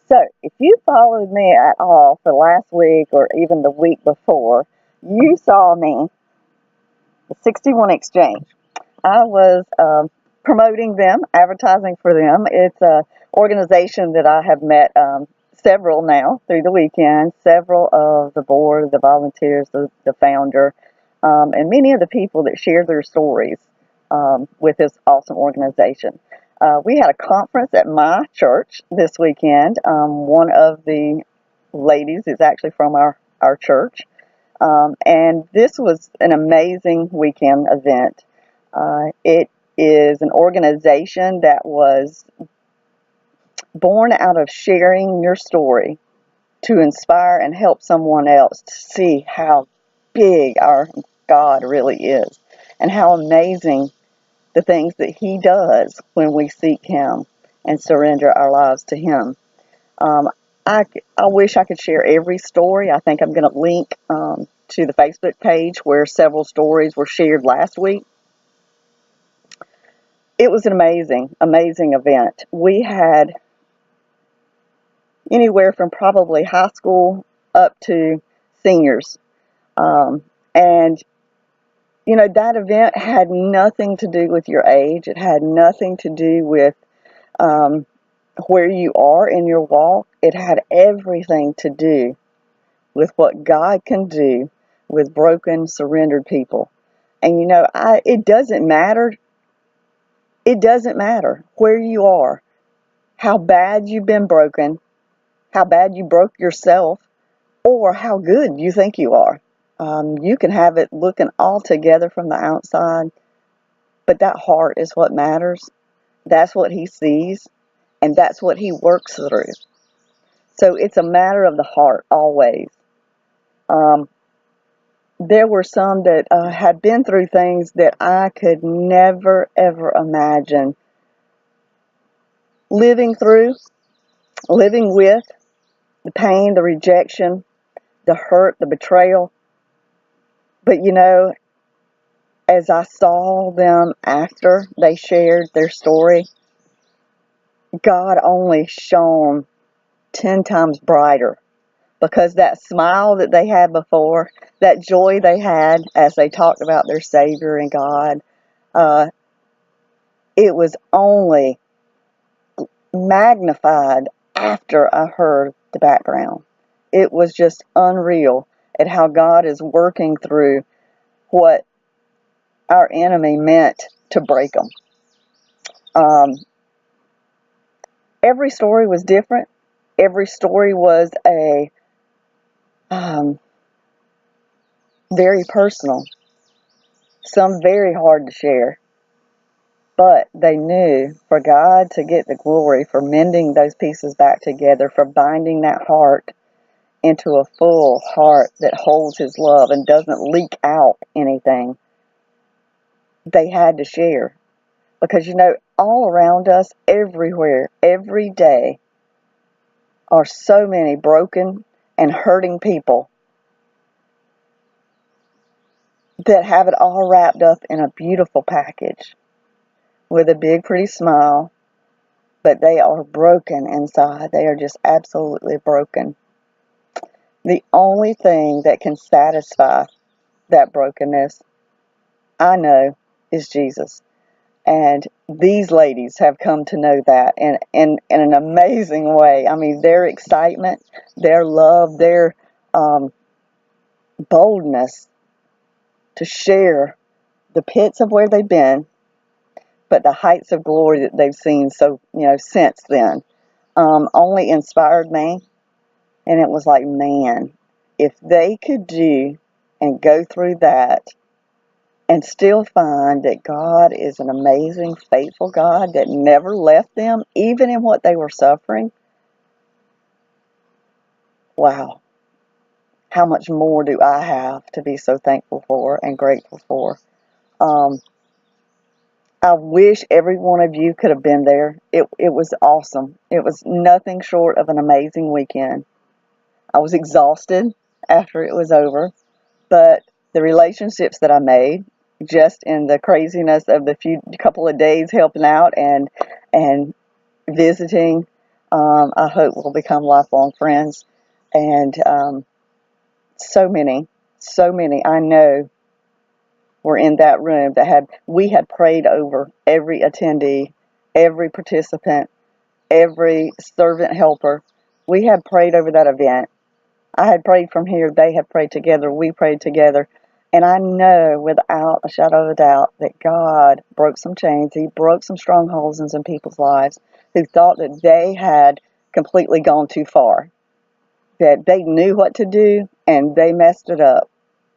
So, if you followed me at all for last week or even the week before, you saw me, the 61 Exchange. I was promoting them, advertising for them. It's a organization that I have met several now through the weekend, several of the board, the volunteers, the founder, and many of the people that share their stories with this awesome organization. We had a conference at my church this weekend. One of the ladies is actually from our church. And this was an amazing weekend event. It is an organization that was born out of sharing your story to inspire and help someone else to see how big our God really is and how amazing the things that He does when we seek Him and surrender our lives to Him. Um, I wish I could share every story. I think I'm going to link to the Facebook page where several stories were shared last week. It was an amazing event. We had anywhere from probably high school up to seniors. And, that event had nothing to do with your age. It had nothing to do with um, where you are in your walk. It had everything to do with what God can do with broken, surrendered people. And it doesn't matter. It doesn't matter where you are, how bad you've been broken, how bad you broke yourself, or how good you think you are. You can have it looking all together from the outside, but that heart is what matters. That's what He sees, and that's what He works through. So it's a matter of the heart always. Um, there were some that had been through things that I could never, ever imagine living through, living with, the pain, the rejection, the hurt, the betrayal. But as I saw them after they shared their story, God only shone 10 times brighter because that smile that they had before, that joy they had as they talked about their Savior and God, uh, it was only magnified after I heard the background. It was just unreal at how God is working through what our enemy meant to break them. Every story was different. Every story was a um, very personal, some very hard to share. But they knew for God to get the glory, for mending those pieces back together, for binding that heart into a full heart that holds His love and doesn't leak out anything, they had to share. Because, all around us, everywhere, every day, are so many broken and hurting people that have it all wrapped up in a beautiful package with a big, pretty smile, but they are broken inside. They are just absolutely broken. The only thing that can satisfy that brokenness, I know, is Jesus. And these ladies have come to know that in an amazing way. I mean, their excitement, their love, their boldness to share the pits of where they've been, but the heights of glory that they've seen since then, only inspired me. And it was like, man, if they could do and go through that and still find that God is an amazing, faithful God that never left them, even in what they were suffering, wow, how much more do I have to be so thankful for and grateful for? Um, I wish every one of you could have been there. It was awesome. It was nothing short of an amazing weekend. I was exhausted after it was over, but the relationships that I made just in the craziness of the couple of days helping out and visiting, I hope we'll become lifelong friends. And so many I know were in that room that we had prayed over every attendee, every participant, every servant helper. We had prayed over that event. I had prayed from here. They had prayed together. We prayed together. And I know without a shadow of a doubt that God broke some chains. He broke some strongholds in some people's lives who thought that they had completely gone too far, that they knew what to do and they messed it up.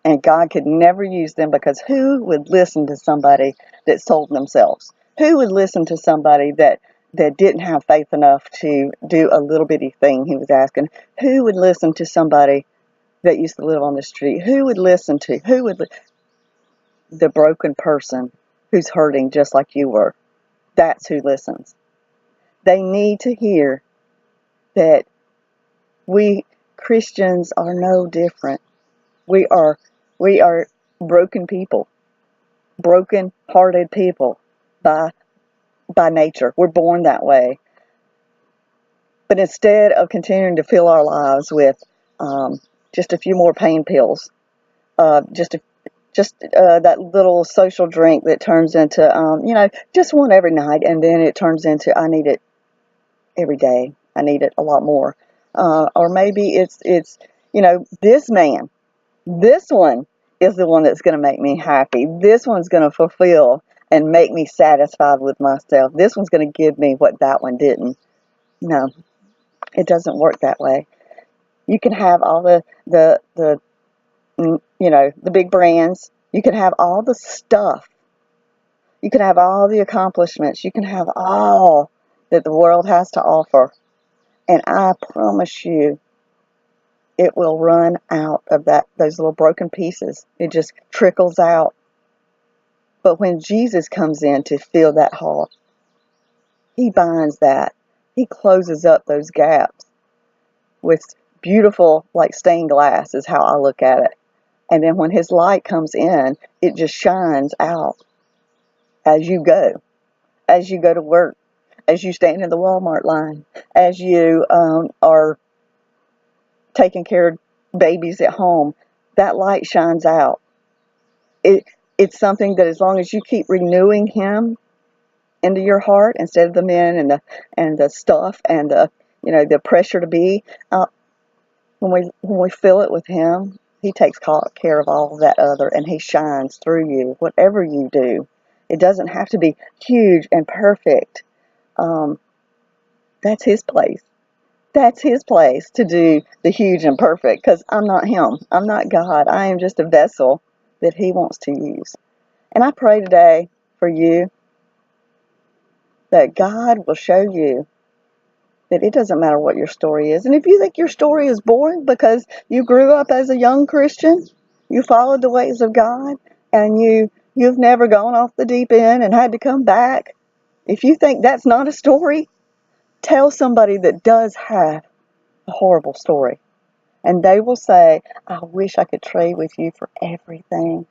And God could never use them, because who would listen to somebody that sold themselves? Who would listen to somebody that didn't have faith enough to do a little bitty thing he was asking? Who would listen to somebody that used to live on the street? The broken person who's hurting just like you were. That's who listens. They need to hear that we Christians are no different. We are broken people, broken hearted people by nature. We're born that way. But instead of continuing to fill our lives with just a few more pain pills, just that little social drink that turns into just one every night, and then it turns into I need it every day. I need it a lot more. Or maybe it's this man. This one is the one that's going to make me happy. This one's going to fulfill and make me satisfied with myself. This one's going to give me what that one didn't. No, it doesn't work that way. You can have all the the big brands. You can have all the stuff. You can have all the accomplishments. You can have all that the world has to offer. And I promise you, it will run out of those little broken pieces. It just trickles out. But when Jesus comes in to fill that hole, he binds that. He closes up those gaps with beautiful, like stained glass is how I look at it. And then when his light comes in, it just shines out as you go to work, as you stand in the Walmart line, as you are taking care of babies at home. That light shines out. It's something that as long as you keep renewing him into your heart instead of the men and the stuff and the pressure to be, when we fill it with him, he takes care of all of that other, and he shines through you, whatever you do. It doesn't have to be huge and perfect. That's his place. That's his place to do the huge and perfect, because I'm not him. I'm not God. I am just a vessel that he wants to use. And I pray today for you that God will show you that it doesn't matter what your story is. And if you think your story is boring because you grew up as a young Christian, you followed the ways of God, and you've never gone off the deep end and had to come back, if you think that's not a story, tell somebody that does have a horrible story. And they will say, I wish I could trade with you for everything.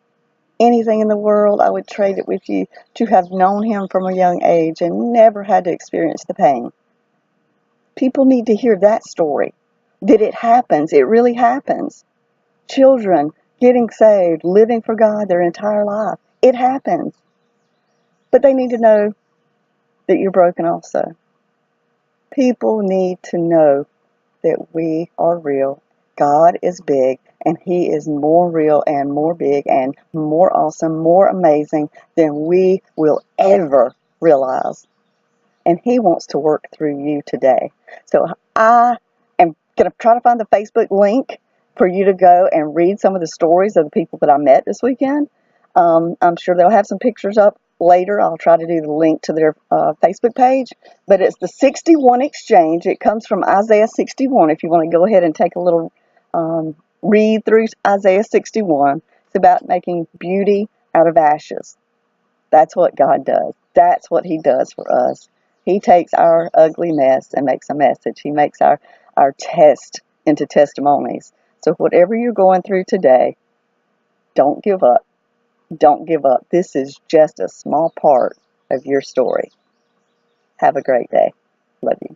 Anything in the world, I would trade it with you to have known him from a young age and never had to experience the pain. People need to hear that story, that it happens. It really happens. Children getting saved, living for God their entire life. It happens. But they need to know that you're broken also. People need to know that we are real. God is big, and he is more real and more big and more awesome, more amazing than we will ever realize. And he wants to work through you today. So I am going to try to find the Facebook link for you to go and read some of the stories of the people that I met this weekend. I'm sure they'll have some pictures up later. I'll try to do the link to their Facebook page. But it's the 61 Exchange. It comes from Isaiah 61. If you want to go ahead and take a little read through Isaiah 61, it's about making beauty out of ashes. That's what God does. That's what he does for us. He takes our ugly mess and makes a message. He makes our test into testimonies. So whatever you're going through today, don't give up. Don't give up. This is just a small part of your story. Have a great day. Love you.